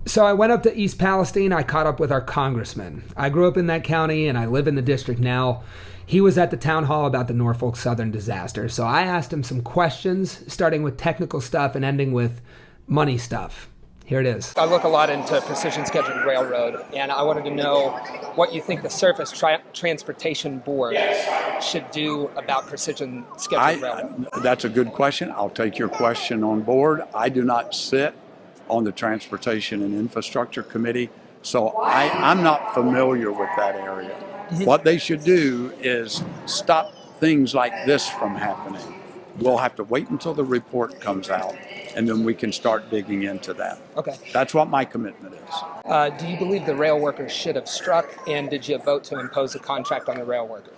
So I went up to East Palestine. I caught up with our congressman. I grew up in that county and I live in the district now. He was at the town hall about the Norfolk Southern disaster. So I asked him some questions, starting with technical stuff and ending with money stuff. Here it is. I look a lot into precision scheduled railroad, and I wanted to know what you think the Surface Transportation Board should do about precision scheduled railroad. That's a good question. I'll take your question on board. I do not sit on the Transportation and Infrastructure Committee, so I'm not familiar with that area. Mm-hmm. What they should do is stop things like this from happening. We'll have to wait until the report comes out, and then we can start digging into that. Okay. That's what my commitment is. Do you believe the rail workers should have struck, and did you vote to impose a contract on the rail workers?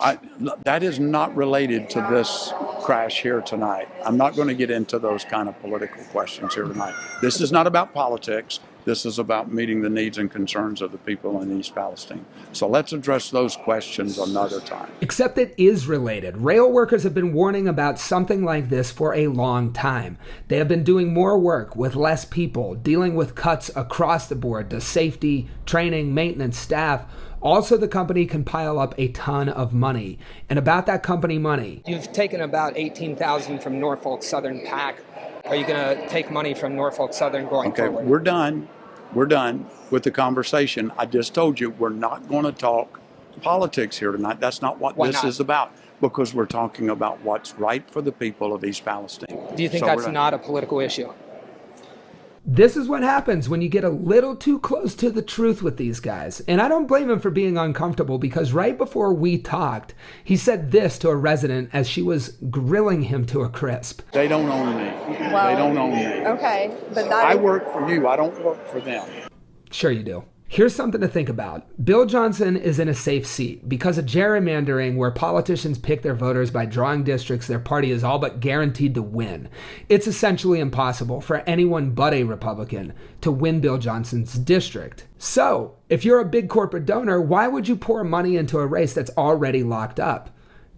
That is not related to this crash here tonight. I'm not going to get into those kind of political questions here tonight. This is not about politics. This is about meeting the needs and concerns of the people in East Palestine. So let's address those questions another time. Except it is related. Rail workers have been warning about something like this for a long time. They have been doing more work with less people, dealing with cuts across the board to safety, training, maintenance, staff. Also, the company can pile up a ton of money. And about that company money, you've taken about $18,000 from Norfolk Southern PAC. Are you going to take money from Norfolk Southern going forward? Okay, we're done. We're done with the conversation. I just told you we're not going to talk politics here tonight. That's not what this is about, because we're talking about what's right for the people of East Palestine. Do you think that's not a political issue? This is what happens when you get a little too close to the truth with these guys. And I don't blame him for being uncomfortable, because right before we talked, he said this to a resident as she was grilling him to a crisp. They don't own me. Well, they don't own me. Okay, but I work for you. I don't work for them. Sure you do. Here's something to think about. Bill Johnson is in a safe seat because of gerrymandering, where politicians pick their voters by drawing districts their party is all but guaranteed to win. It's essentially impossible for anyone but a Republican to win Bill Johnson's district. So, if you're a big corporate donor, why would you pour money into a race that's already locked up?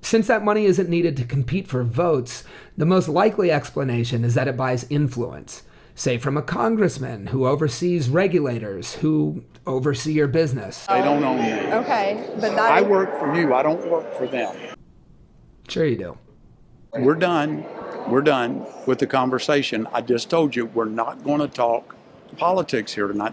Since that money isn't needed to compete for votes, the most likely explanation is that it buys influence. Say from a congressman who oversees regulators who oversee your business. They don't own me. Okay, but I work for you. I don't work for them. Sure you do. We're done. We're done with the conversation. I just told you we're not going to talk politics here tonight.